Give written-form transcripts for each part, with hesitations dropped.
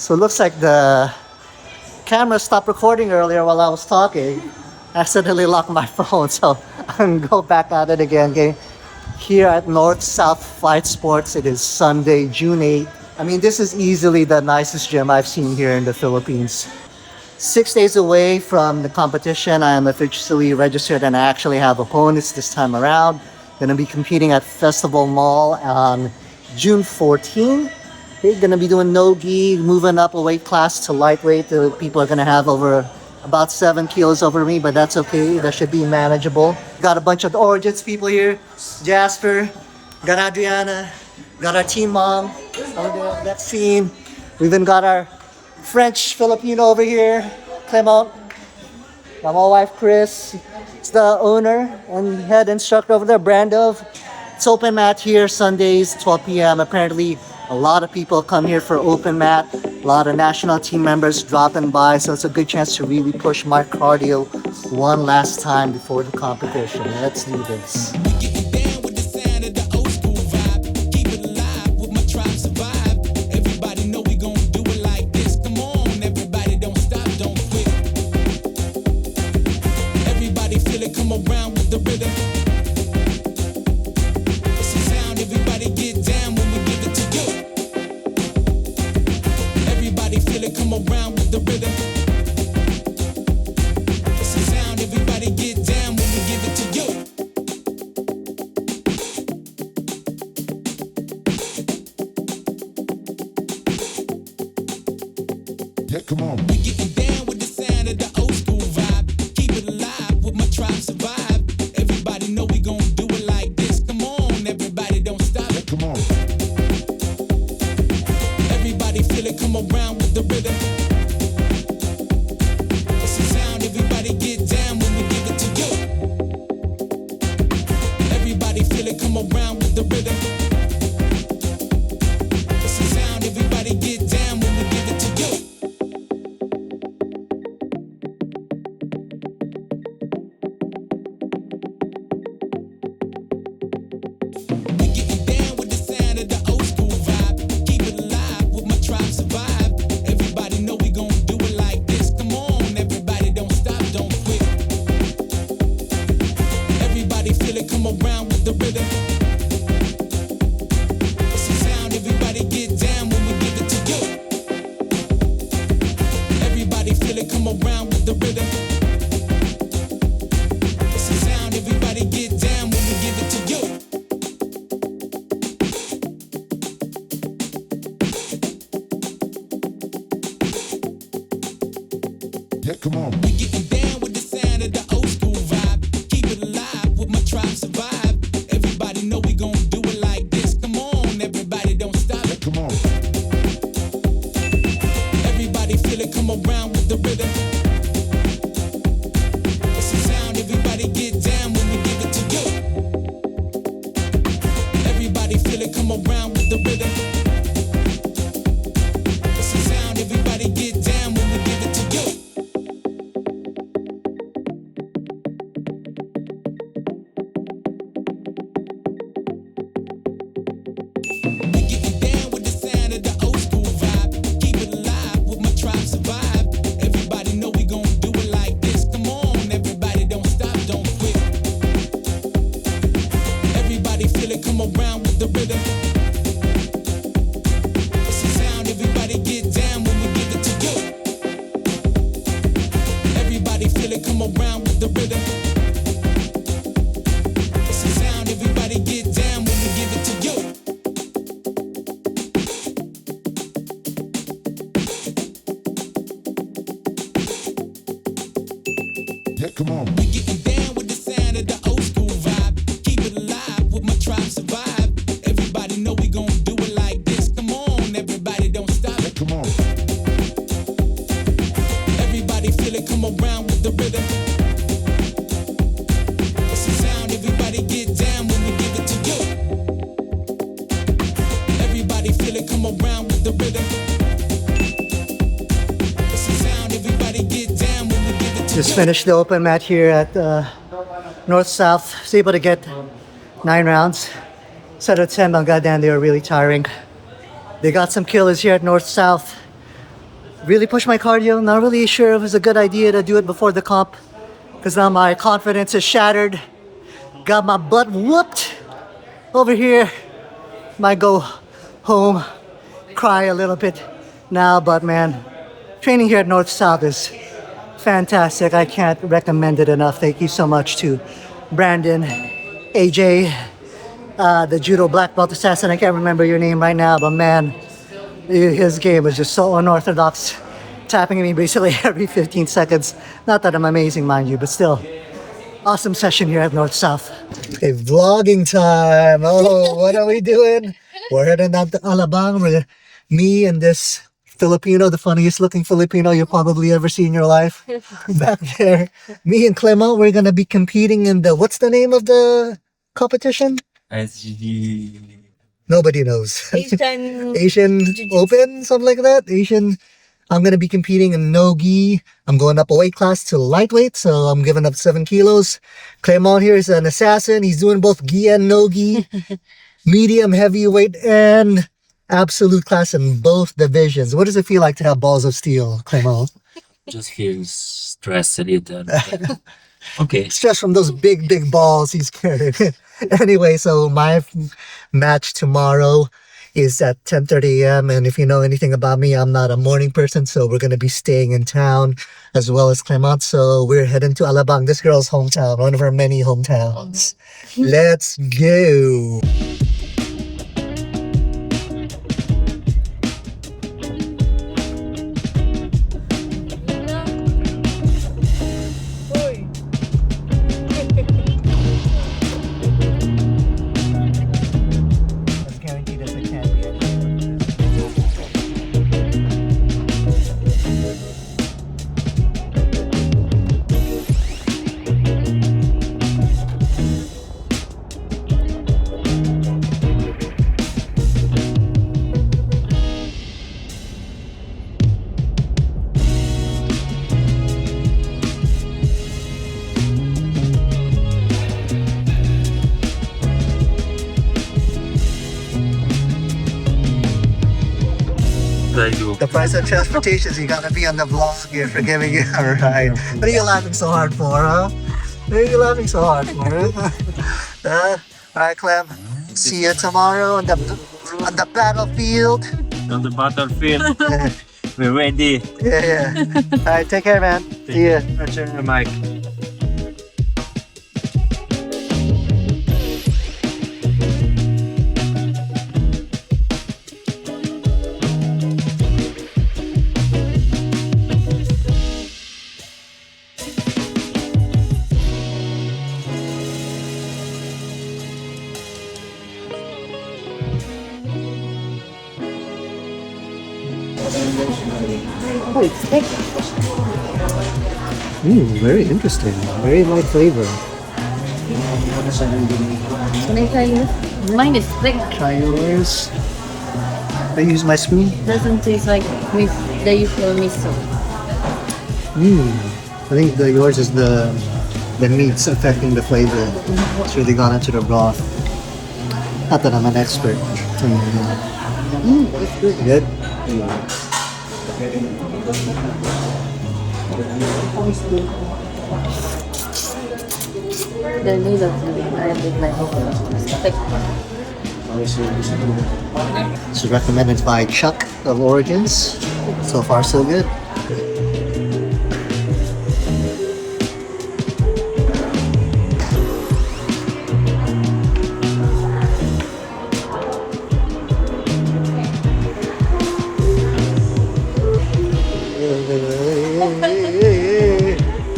So it looks like the camera stopped recording earlier while I was talking. I accidentally locked my phone, so I'm gonna go back at it again. Okay? Here at North South Fight Sports, it is Sunday, June 8th. I mean, this is easily the nicest gym I've seen here in the Philippines. 6 days away from the competition, I am officially registered and I actually have opponents this time around. Gonna be competing at Festival Mall on June 14th. They're gonna be doing no-gi, moving up a weight class to lightweight. The people are gonna have over about 7 kilos over me, but that's okay. That should be manageable. Got a bunch of Origins people here. Jasper, got Adriana, got our team mom. That scene. We even got our French Filipino over here, Clement. Got my wife Chris. It's the owner and head instructor over there, Brandov. It's open mat here Sundays, 12 p.m. Apparently, a lot of people come here for open mat. A lot of national team members dropping by, so it's a good chance to really push my cardio one last time before the competition. Let's do this. Yeah, come on. We getting down with the sound of the old school vibe. Keep it alive with my tribe survive. Everybody know we gon' do it like this. Come on, everybody don't stop. Yeah, come on. Everybody feel it, come around with the rhythm. It's the sound, everybody get down when we give it to you. Everybody feel it, come around with the rhythm. It's the sound, everybody get down when we give it to you. Yeah, come on. We getting down with the sound of the old school vibe. Keep it alive with my tribe survive. Everybody know we gon' do it like this. Come on, everybody don't stop. Yeah, come on. Everybody feel it, come around with the rhythm. It's the sound, everybody get down when we give it to you. Everybody feel it, come around with the rhythm. It's the sound, everybody get down when we give it to you. Yeah, come on. We getting down with the sound of the old school vibe. Keep it alive with my tribe survive. Everybody know we gon' do it like this. Come on, everybody don't stop. Yeah, come on. Everybody feel it, come around with the rhythm. It's the sound, everybody get down when we give it to you. Everybody feel it, come around with the rhythm. It's the sound, everybody get down when we give it to you. Just finished the open mat here at North South. Was able to get 9 rounds. Set of 10, but goddamn, they were really tiring. They got some killers here at North South. Really push my cardio. Not really sure if it was a good idea to do it before the comp, because now my confidence is shattered. Got my butt whooped over here. Might go home, cry a little bit now, but man, training here at North South is fantastic. I can't recommend it enough. Thank you so much to Brandon, AJ, the judo black belt assassin. I can't remember your name right now, but man, his game was just so unorthodox, tapping me basically every 15 seconds. Not that I'm amazing, mind you, but still, awesome session here at North South. Okay, vlogging time. Oh, what are we doing? We're heading out to Alabang. Me and this Filipino, the funniest looking Filipino you've probably ever seen in your life. Back there, me and Clement, we're gonna be competing in the, what's the name of the competition? SGD. Nobody knows. Asian Asian Jiu-Jitsu. Open, something like that. Asian. I'm gonna be competing in no gi. I'm going up a weight class to lightweight, so I'm giving up 7 kilos. Clement here is an assassin. He's doing both gi and no gi, medium, heavyweight, and absolute class in both divisions. What does it feel like to have balls of steel, Clement? Just feels stressed a little. Okay. Stress from those big, big balls he's carrying. Anyway, so my match tomorrow is at 10:30 a.m. And if you know anything about me, I'm not a morning person, so we're gonna be staying in town as well as Clement. So we're heading to Alabang, this girl's hometown, one of her many hometowns. Let's go. As guaranteed as it can be anymore. The price of transportation is you gotta be on the vlog here for giving you a ride. What are you laughing so hard for, huh? What are you laughing so hard for? Alright, Clem. See you tomorrow on the battlefield. On the battlefield, we're ready. Yeah. Alright, take care, man. See ya. Roger, Mike. Very interesting. Very light flavor. Can I try this? Mine is thick. Try yours. I use my spoon. Doesn't taste like the usual miso. I think yours is the meat's affecting the flavor. It's really gone into the broth. Not that I'm an expert. It's good. Good. The noodles really are a bit like thick. This is recommended by Chuck of Origins. So far, so good.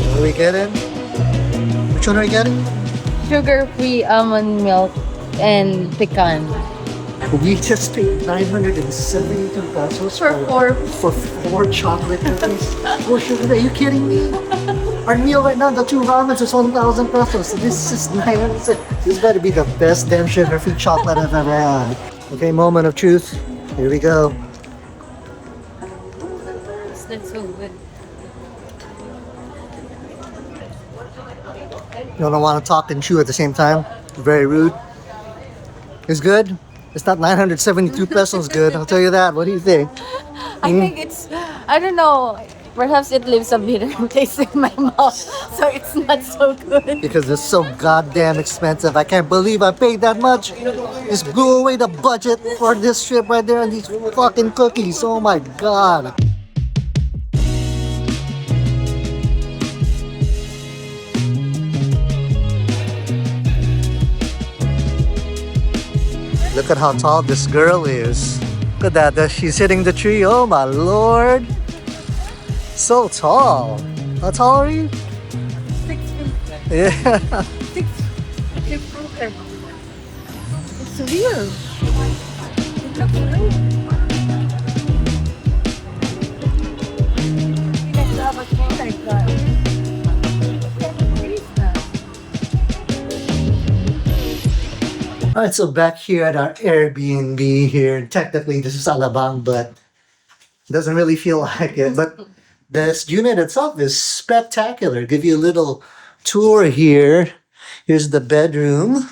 What are we getting? Which one are we getting? Sugar-free almond milk and pecan. We just paid 972 pesos for four chocolate cookies. For sugar, are you kidding me? Our meal right now, the 2 ramens is 1,000 pesos. This is 900. This better be the best damn sugar-free chocolate I've ever had. Okay, moment of truth. Here we go. That's so good. You don't want to talk and chew at the same time. Very rude. It's good. It's not 972 pesos good. I'll tell you that. What do you think? I think it's I don't know. Perhaps it leaves a bitter taste in my mouth, so it's not so good. Because it's so goddamn expensive. I can't believe I paid that much. Just blew away the budget for this trip right there and these fucking cookies. Oh my god. Look at how tall this girl is. Look at that. She's hitting the tree. Oh my lord. So tall. How tall are you? 6 feet. Yeah. 6 feet. It's weird. It looks weird. It's not much more like that. Alright, so back here at our Airbnb here. Technically, this is Alabang, but doesn't really feel like it. But this unit itself is spectacular. Give you a little tour here. Here's the bedroom.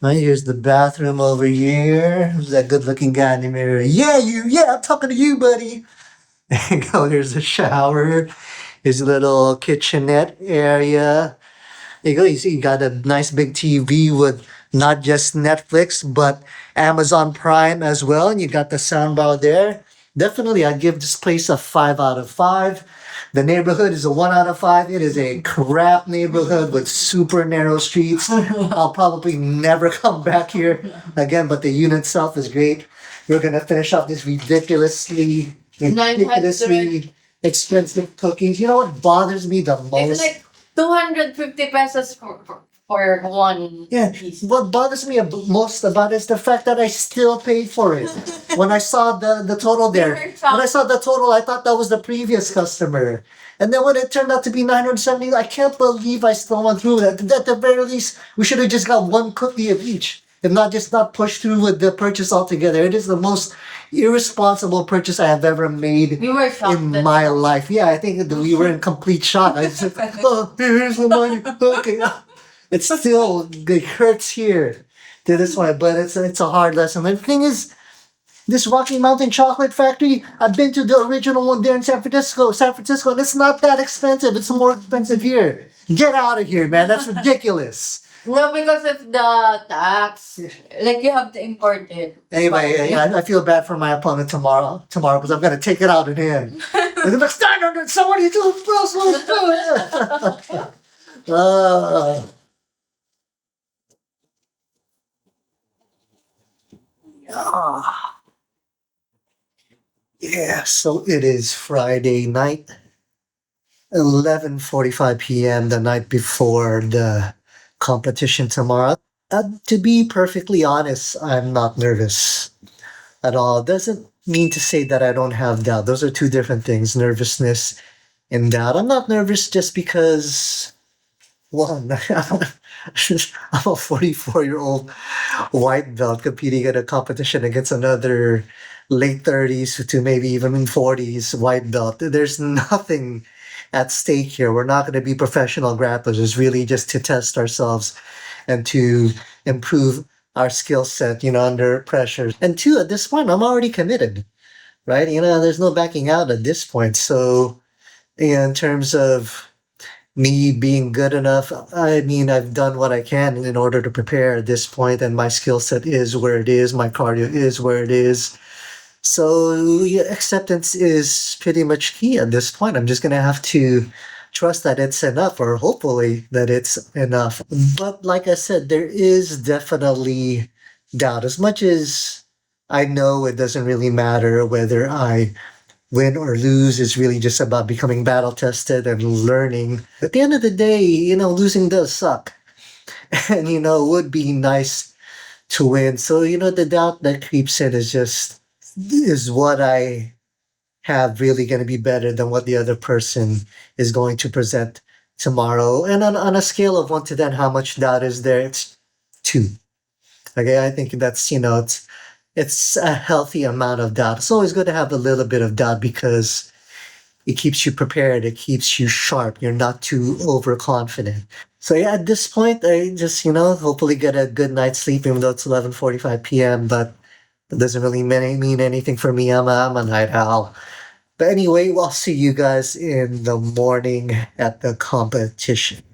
Right, here's the bathroom over here. Who's that good looking guy in the mirror? Yeah, you. Yeah, I'm talking to you, buddy. There you go. Here's the shower. Here's a little kitchenette area. There you go. You see, you got a nice big TV with not just Netflix, but Amazon Prime as well. And you got the soundbar there. Definitely, I'd give this place a 5 out of 5. The neighborhood is a 1 out of 5. It is a crap neighborhood with super narrow streets. I'll probably never come back here again, but the unit itself is great. We're going to finish off this ridiculously expensive cookies. You know what bothers me the most? It's like 250 pesos for one Yeah, piece. what bothers me most about it is the fact that I still paid for it. When I saw the total there, when I saw the total, I thought that was the previous customer. And then when it turned out to be 970, I can't believe I still went through that. At the very least, we should have just got one cookie of each. If not, just not push through with the purchase altogether. It is the most irresponsible purchase I have ever made We were shocked. in my life. Yeah, I think that we were in complete shock. I just said, oh, here's the money. Okay. It's still, it hurts here to this one, but it's a hard lesson. And the thing is, this Rocky Mountain Chocolate Factory, I've been to the original one there in San Francisco, and it's not that expensive. It's more expensive here. Get out of here, man. That's ridiculous. No, because of the tax. Like you have to import it. Anyway, I feel bad for my opponent tomorrow because I'm gonna take it out on him. I'm gonna stand under somebody to Yeah, so it is Friday night, 11:45 p.m. the night before the competition tomorrow. To be perfectly honest, I'm not nervous at all. Doesn't mean to say that I don't have doubt. Those are two different things, nervousness and doubt. I'm not nervous just because, one, I'm a 44-year-old white belt competing in a competition against another late 30s to maybe even 40s white belt. There's nothing at stake here. We're not going to be professional grapplers. It's really just to test ourselves and to improve our skill set, under pressure. And two, at this point, I'm already committed, right? There's no backing out at this point. So, in terms of me being good enough, I mean, I've done what I can in order to prepare at this point, and my skill set is where it is. My cardio is where it is. So yeah, acceptance is pretty much key at this point. I'm just gonna have to trust that it's enough, or hopefully that it's enough. But like I said, there is definitely doubt. As much as I know it doesn't really matter whether I win or lose, it's really just about becoming battle tested and learning. At the end of the day, losing does suck. And it would be nice to win. So, the doubt that creeps in is what I have really going to be better than what the other person is going to present tomorrow. And on a scale of 1 to 10, how much doubt is there? It's 2. Okay, I think that's, it's a healthy amount of doubt. It's always good to have a little bit of doubt because it keeps you prepared. It keeps you sharp. You're not too overconfident. So yeah, at this point, I just, hopefully get a good night's sleep, even though it's 11:45 p.m. But It doesn't really mean anything for me. I'm a night owl. But anyway, we'll see you guys in the morning at the competition.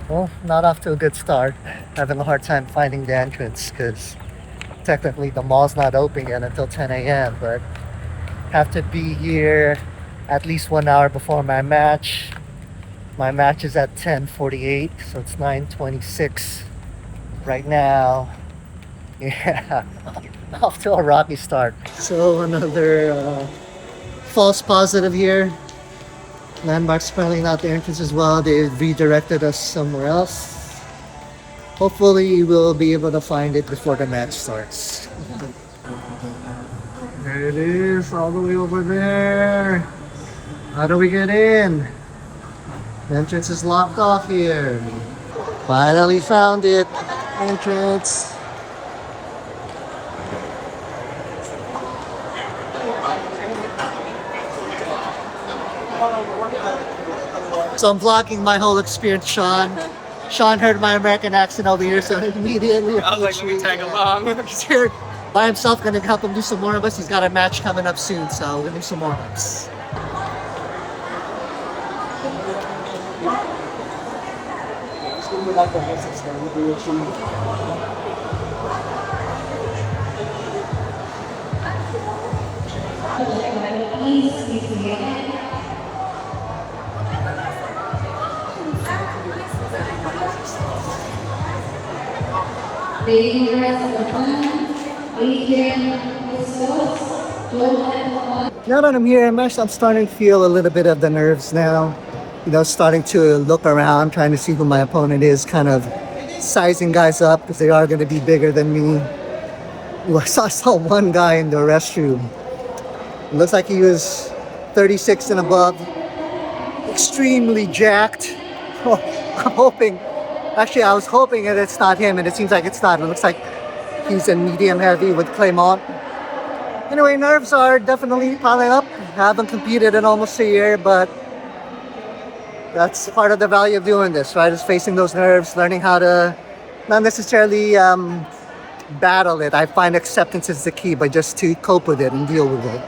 Well, not off to a good start. Having a hard time finding the entrance because technically the mall's not open yet until 10 a.m. But have to be here at least 1 hour before my match. My match is at 10:48, so it's 9:26 right now. Yeah, off to a rocky start. So another false positive here. Landmark's apparently not the entrance as well. They redirected us somewhere else. Hopefully we'll be able to find it before the match starts. There it is, all the way over there. How do we get in? The entrance is locked off here. Finally found it. Entrance. So I'm vlogging my whole experience, Sean. Sean heard my American accent over here, so immediately I was like, let me tag along. he's here by himself, gonna help him do some warm-ups. He's got a match coming up soon, so we're gonna do some warm-ups. Now that I'm here, I'm starting to feel a little bit of the nerves now. You know, starting to look around, trying to see who my opponent is, kind of sizing guys up because they are going to be bigger than me. Well, I saw one guy in the restroom. It looks like he was 36 and above, extremely jacked. I'm hoping, actually I was hoping that it's not him, and it seems like it's not. It looks like he's in medium heavy with Claymont. Anyway, nerves are definitely piling up. I haven't competed in almost a year, but that's part of the value of doing this, right? Is facing those nerves, learning how to not necessarily battle it. I find acceptance is the key, but just to cope with it and deal with it.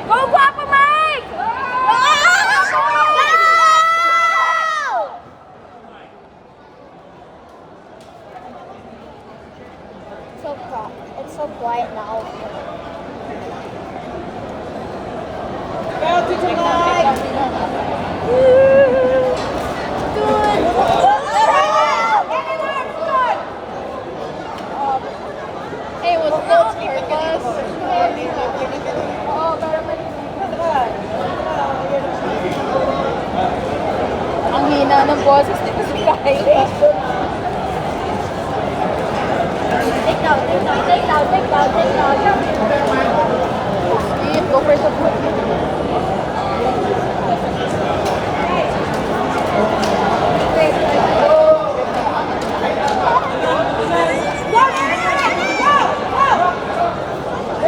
Go, Papa Mike! It's so quiet now. Hey, was that purpose? Ang hina ng boses ni Kylie. Take down. Steve, go for the foot.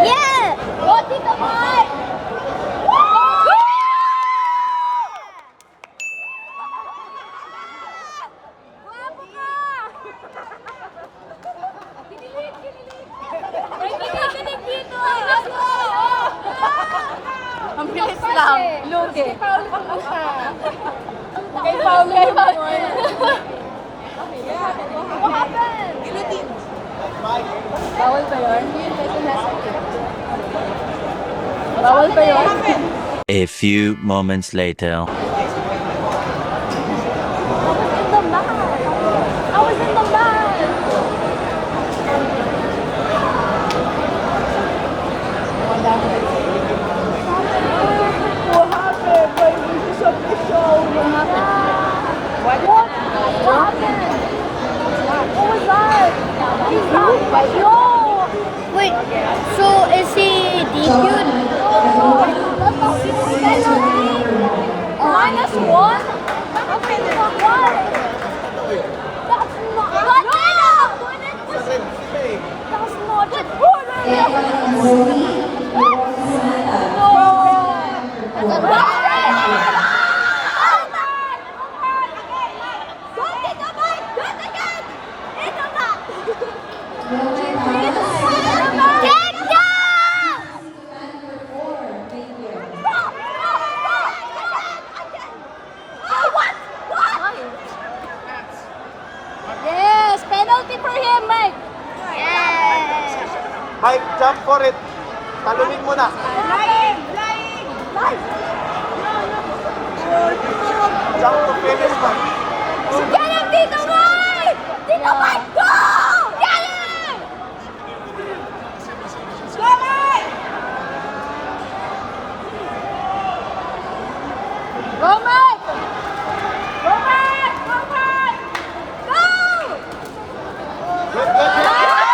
Yeah! Go, Tito Mike! Ang bilis lang. Lugi. Kay Paolo yun. What happened? Guillotine. Bawal ba yun? Bawal ba yun? A few moments later. Wait, so is he DQ'd? Minus one? Okay, why? That's not. What? That's not it. No. ulti for him, Mike. Yes. Mike, jump for it. Talunin mo na. Flying! Flying! Flying! Jump to finish, Mike. Get him, Tito Mike! Tito Mike, go! Get him! Go, Mike! Go, Mike! Go, Mike! Go, Mike! Go! Good, good, good.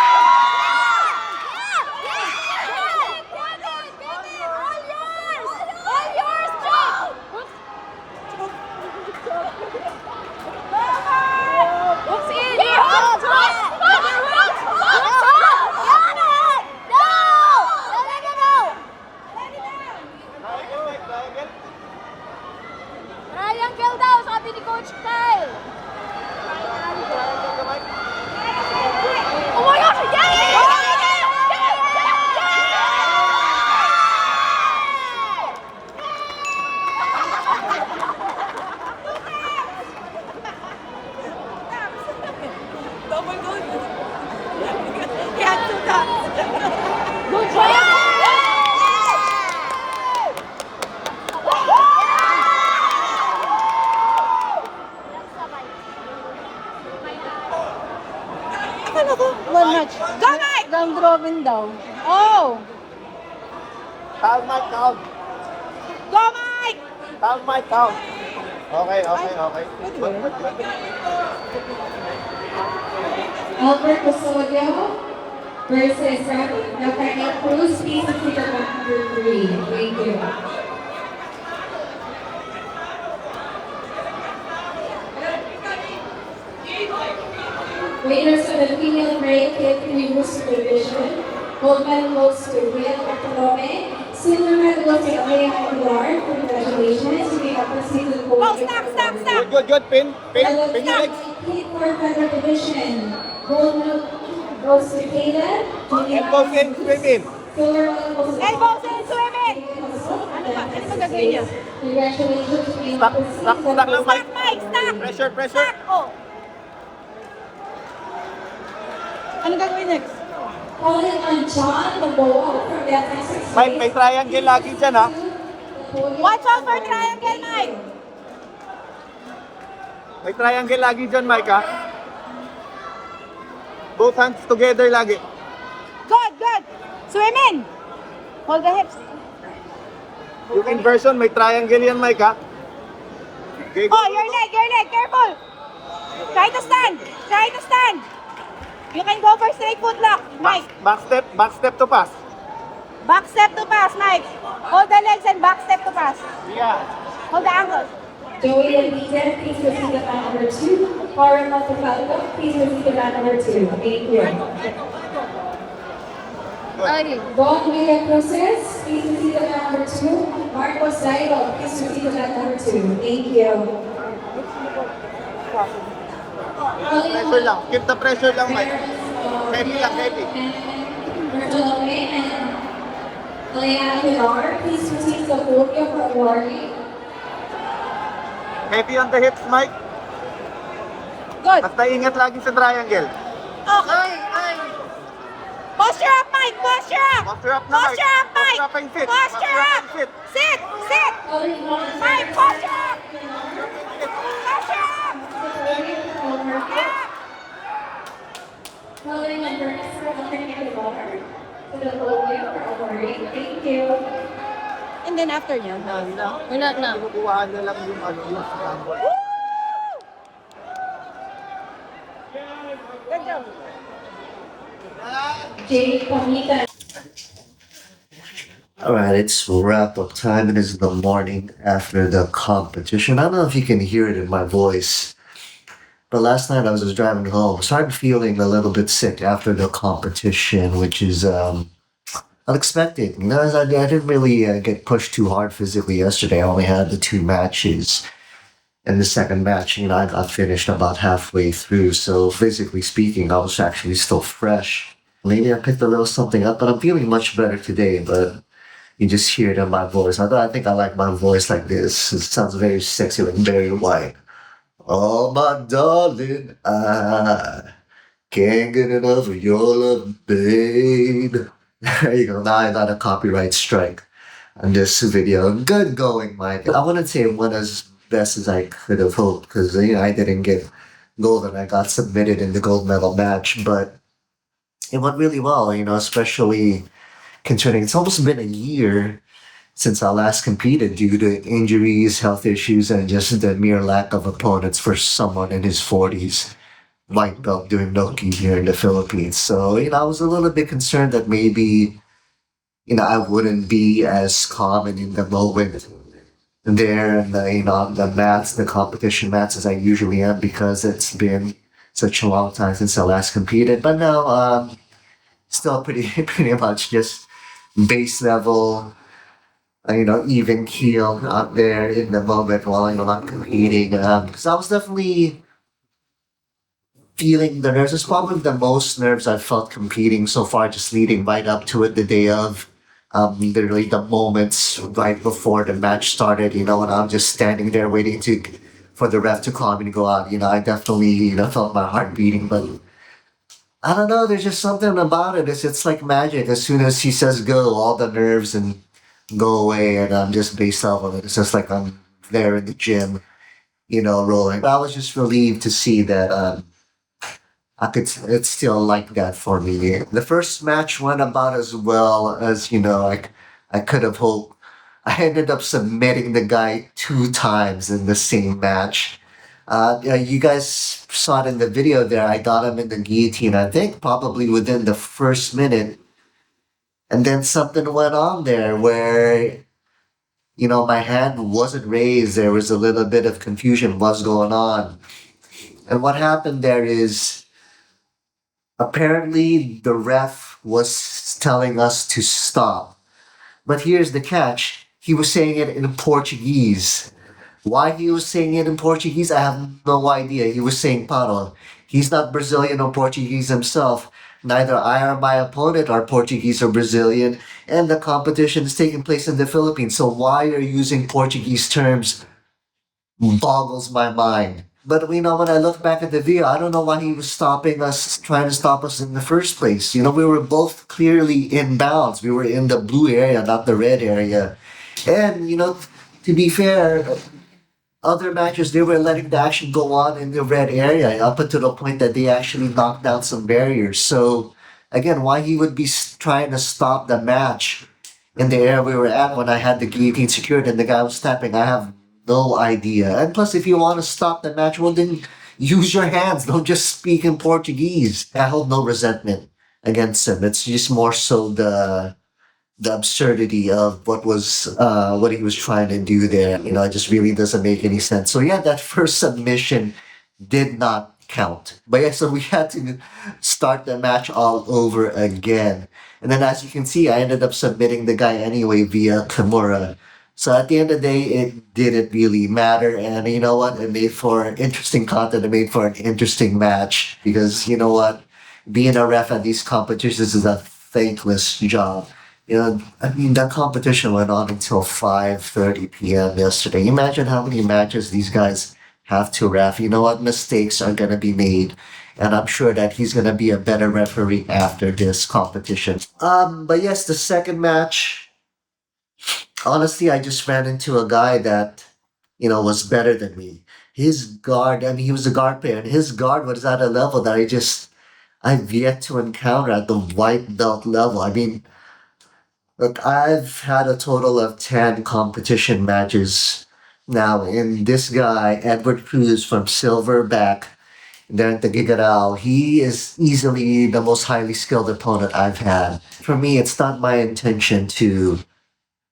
Triangle daw, sabi ni Coach Kyle. Oh my gosh! Good job! One match. Go, Mike! Round robin daw. Oh! Count, Mike, count. Go, Mike! Count, Mike, count. Okay, okay, okay. Good, good, good. Albert Custodio versus Nathaniel Cruz, please consider number 3. Thank you. Winners of the female American Universe division, gold medal goes to Will Bartolome, silver medal goes to Alea Aguilar. Congratulations, you may have proceeded to the gold. Good, good, good. Pin, pin your legs. For feather division, gold medal goes to Caleb. Elbows in, swim in. Silver medal goes to Elbows in, swim in! Ano ba? Ano ba gagawin niya? Congratulations, you may Stuck, have proceeded stuck, to the stuck lang, gold. Mike. Mike, stop! Pressure, pressure. Oh! Ano gagawin next? Calling on John Maboa from the athletics. Mike, may triangle lagi dyan, ha? Watch out for triangle, Mike! May triangle lagi dyan, Mike, ha? Both hands together lagi. Good, good! Swim in! Hold the hips. Yung inversion, may triangle yan, Mike, ha? Okay, go. Oh, your leg, careful! Try to stand! Try to stand! You can go for straight foot lock, Mike. Back step to pass. Back step to pass, Mike. Hold the legs and back step to pass. Yeah. Hold the ankles. Joey Benitez, please proceed to mat number 2. Warren Montefalco, please proceed to mat number 2. Thank you. Ay. Don Miguel Cruzes, please proceed to mat number 2. Marcos Zairo, please proceed to mat number 2. Thank you. Pressure lang. Keep the pressure lang, Mike. Heavy lang, heavy. Bartolome and Alea Aguilar, please proceed to the podium for awarding. Heavy on the hips, Mike. Good. Basta ingat lagi sa triangle. Okay. Posture up, Mike. Posture up. Posture up na, Mike. Posture up, Mike. Posture up and sit. Posture Posture up up. and sit. Sit. Sit. Mike, posture up. Posture up. Yeah. Calling on Bernice for Alea Aguilar to the podium for awarding. Thank you. And then after niya? Wala na. Kinukuhaan na lang yung yung scramble. Good job. Jay Pamita. Alright, it's wrap up time. It is the morning after the competition. I don't know if you can hear it in my voice, but last night I was just driving home. Started feeling a little bit sick after the competition, which is unexpected. You know, I didn't really get pushed too hard physically yesterday. I only had the 2 matches. And the second match, you know, I got finished about halfway through. So physically speaking, I was actually still fresh. Maybe I picked a little something up, but I'm feeling much better today. But you just hear it in my voice. I think I like my voice like this. It sounds very sexy, like Barry White. Oh, my darling, Can't get enough of your love, babe. There you go. Now I got a copyright strike on this video. Good going, Mike. I wouldn't say it went as best as I could have hoped because I didn't get gold and I got submitted in the gold medal match, but it went really well. Especially considering it's almost been a year since I last competed due to injuries, health issues, and just the mere lack of opponents for someone in his 40s. White belt doing Noki here in the Philippines. So, I was a little bit concerned that maybe, I wouldn't be as calm and in the moment there and the mats, the competition mats as I usually am because it's been such a long time since I last competed. But now, still pretty, pretty much just base level, even keel out there in the moment while I'm competing. Because I was definitely feeling the nerves. It's probably the most nerves I've felt competing so far, just leading right up to it the day of. Literally the moments right before the match started, and I'm just standing there waiting for the ref to call me to go out. I definitely, felt my heart beating, but I don't know, there's just something about it. It's like magic. As soon as he says go, all the nerves and go away and I'm just based off of it. It's just like I'm there in the gym, rolling. I was just relieved to see that it's still like that for me. The first match went about as well as, I could have hoped. I ended up submitting the guy 2 times in the same match. Yeah, you guys saw it in the video there. I got him in the guillotine, I think probably within the first minute. And then something went on there where, my hand wasn't raised. There was a little bit of confusion. What's going on? And what happened there is apparently the ref was telling us to stop. But here's the catch. He was saying it in Portuguese. Why he was saying it in Portuguese, I have no idea. He was saying paro. He's not Brazilian or Portuguese himself. Neither I or my opponent are Portuguese or Brazilian, and the competition is taking place in the Philippines. So why are you using Portuguese terms boggles my mind. But when I look back at the video, I don't know why he was stopping us, trying to stop us in the first place. We were both clearly in bounds. We were in the blue area, not the red area. And, to be fair, other matches, they were letting the action go on in the red area up until the point that they actually knocked down some barriers. So, again, why he would be trying to stop the match in the area we were at when I had the guillotine secured and the guy was tapping, I have no idea. And plus, if you want to stop the match, well, then use your hands. Don't just speak in Portuguese. I hold no resentment against him. It's just more so the absurdity of what he was trying to do there. It just really doesn't make any sense. So yeah, that first submission did not count. But yeah, so we had to start the match all over again. And then as you can see, I ended up submitting the guy anyway via Kimura. So at the end of the day, it didn't really matter. And you know what? It made for interesting content. It made for an interesting match. Because you know what? Being a ref at these competitions is a thankless job. I mean, that competition went on until 5:30 p.m. yesterday. Imagine how many matches these guys have to ref. You know what? Mistakes are going to be made. And I'm sure that he's going to be a better referee after this competition. But yes, the second match, honestly, I just ran into a guy that, was better than me. His guard, I mean, he was a guard player, and his guard was at a level that I've yet to encounter at the white belt level. I mean, look, I've had a total of 10 competition matches now, and this guy, Edward Cruz from Silverback, there at the Gigaral, he is easily the most highly skilled opponent I've had. For me, it's not my intention to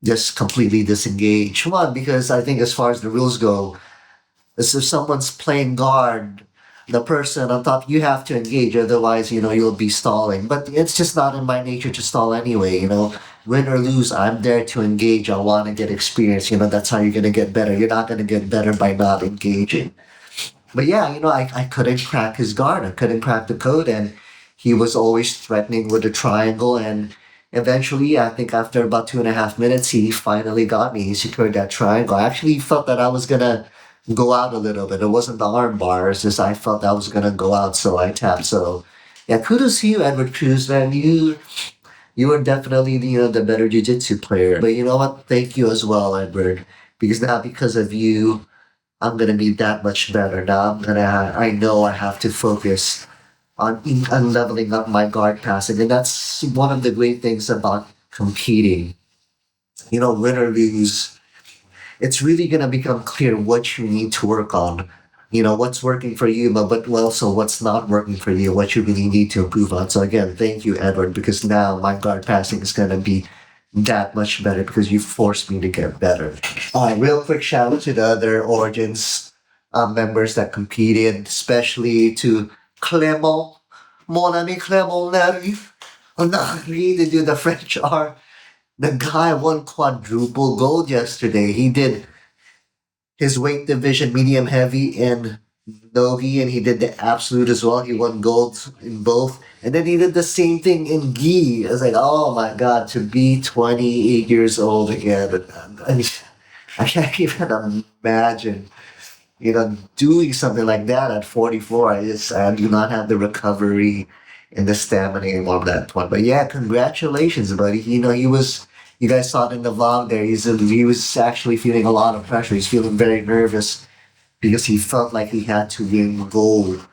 just completely disengage. One, because I think as far as the rules go, as if someone's playing guard, the person on top, you have to engage, otherwise, you'll be stalling. But it's just not in my nature to stall anyway. Win or lose, I'm there to engage. I want to get experience. That's how you're going to get better. You're not going to get better by not engaging. But yeah, I couldn't crack his guard. I couldn't crack the code. And he was always threatening with a triangle. And eventually, I think after about 2.5 minutes, he finally got me. He secured that triangle. I actually felt that I was going to go out a little bit. It wasn't the arm bar. It's just I felt I was going to go out. So I tapped. So Yeah, kudos to you, Edward Cruz, man. You are definitely the better jiu-jitsu player. But you know what? Thank you as well, Edward. Because now because of you, I'm gonna be that much better. Now I know I have to focus on leveling up my guard passing. And that's one of the great things about competing. Win or lose, it's really gonna become clear what you need to work on. What's working for you, but also what's not working for you, what you really need to improve on. So again, thank you, Edward, because now my guard passing is gonna be that much better because you forced me to get better. Real quick shout out to the other Origins members that competed, especially to Clement, mon ami Clement Larry. On to do the French R. The guy won quadruple gold yesterday. He did his weight division medium heavy in Nogi and he did the absolute as well. He won gold in both. And then he did the same thing in gi. I was like, oh my god, to be 28 years old again. I mean, I can't even imagine, doing something like that at 44. I do not have the recovery and the stamina anymore of that point. But yeah, congratulations, buddy. You guys saw it in the vlog there. He was actually feeling a lot of pressure. He's feeling very nervous because he felt like he had to win gold.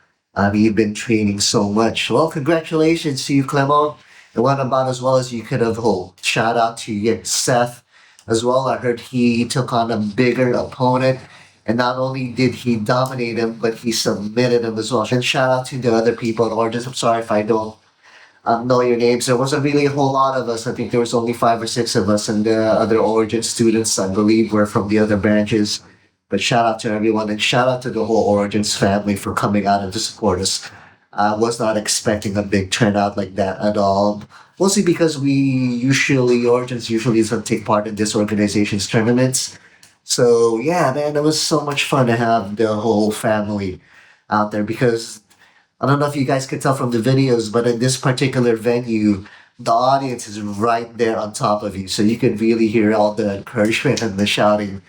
He'd been training so much. Well, congratulations to you, Clement. And what about as well as you could have hoped. Shout out to Seth as well. I heard he took on a bigger opponent. And not only did he dominate him, but he submitted him as well. And shout out to the other people, or just I'm sorry if I don't know your names. There wasn't really a whole lot of us. I think there was only 5 or 6 of us, and the other Origin students, I believe, were from the other branches. But shout out to everyone, and shout out to the whole Origins family for coming out and to support us. I was not expecting a big turnout like that at all. Mostly because Origins usually doesn't take part in this organization's tournaments. So yeah, man, it was so much fun to have the whole family out there because I don't know if you guys can tell from the videos, but in this particular venue, the audience is right there on top of you. So you can really hear all the encouragement and the shouting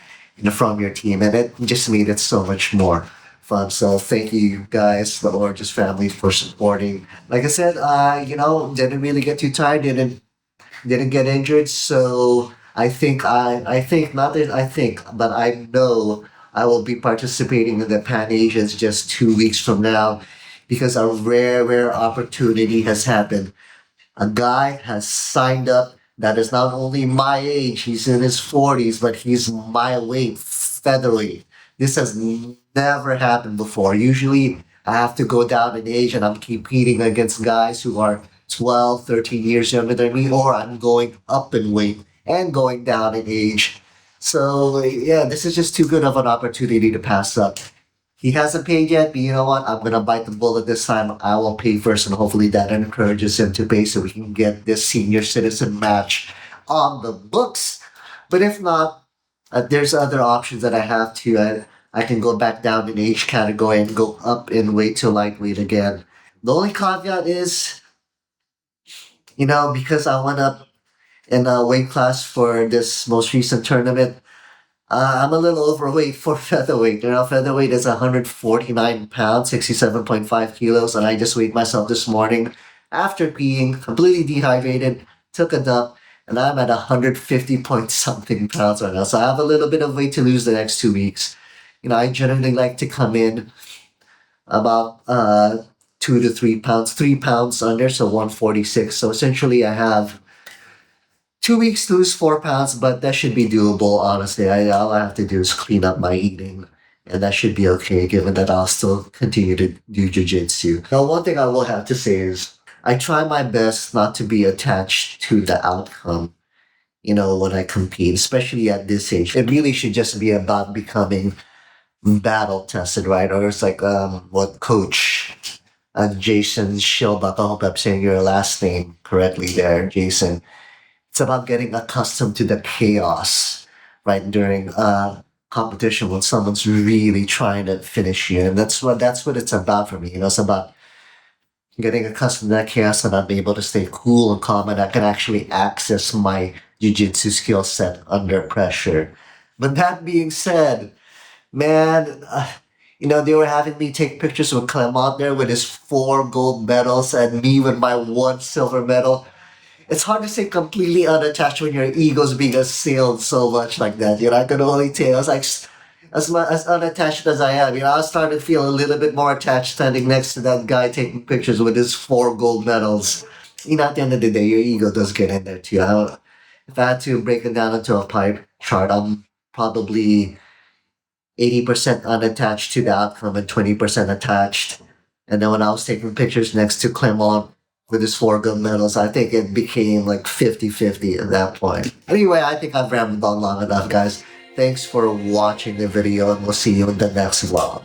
from your team. And it just made it so much more fun. So thank you guys, the Origins family, for supporting. Like I said, didn't really get too tired, didn't get injured. So I think not that I think, but I know I will be participating in the Pan Asians just 2 weeks from now because a rare opportunity has happened. A guy has signed up that is not only my age, he's in his 40s, but he's my weight, featherweight. This has never happened before. Usually, I have to go down in age and I'm competing against guys who are 12, 13 years younger than me, or I'm going up in weight and going down in age. So, yeah, this is just too good of an opportunity to pass up. He hasn't paid yet, but you know what? I'm gonna bite the bullet this time. I will pay first, and hopefully that encourages him to pay so we can get this senior citizen match on the books. But if not, there's other options that I have to. I can go back down in age category and go up in weight to lightweight again. The only caveat is, because I went up in a weight class for this most recent tournament, I'm a little overweight for featherweight. Featherweight is 149 pounds, 67.5 kilos, and I just weighed myself this morning after being completely dehydrated, took a dump, and I'm at 150 point something pounds right now. So I have a little bit of weight to lose the next 2 weeks. I generally like to come in about 2 to 3 pounds, 3 pounds under, so 146. So essentially, I have 2 weeks to lose 4 pounds, but that should be doable, honestly. All I have to do is clean up my eating, and that should be okay, given that I'll still continue to do jiu-jitsu. Now, one thing I will have to say is I try my best not to be attached to the outcome, when I compete, especially at this age. It really should just be about becoming battle tested, right? Or it's like what Coach Jason Shilbuck, I hope I'm saying your last name correctly there, Jason. It's about getting accustomed to the chaos, right, during competition when someone's really trying to finish you. And that's what it's about for me. It's about getting accustomed to that chaos and I'm able to stay cool and calm and I can actually access my jiu-jitsu skill set under pressure. But that being said, man, You know, they were having me take pictures with Clement there with his 4 gold medals and me with my 1 silver medal. It's hard to stay completely unattached when your ego's being assailed so much like that. You know, I could only tell. I was like, as unattached as I am, you know, I was starting to feel a little bit more attached standing next to that guy taking pictures with his 4 gold medals. You know, at the end of the day, your ego does get in there too. If I had to break it down into a pie chart, I'm probably 80% unattached to the outcome and 20% attached. And then when I was taking pictures next to Clement with his 4 gold medals, I think it became like 50-50 at that point. Anyway, I think I've rambled on long enough, guys. Thanks for watching the video, and we'll see you in the next vlog.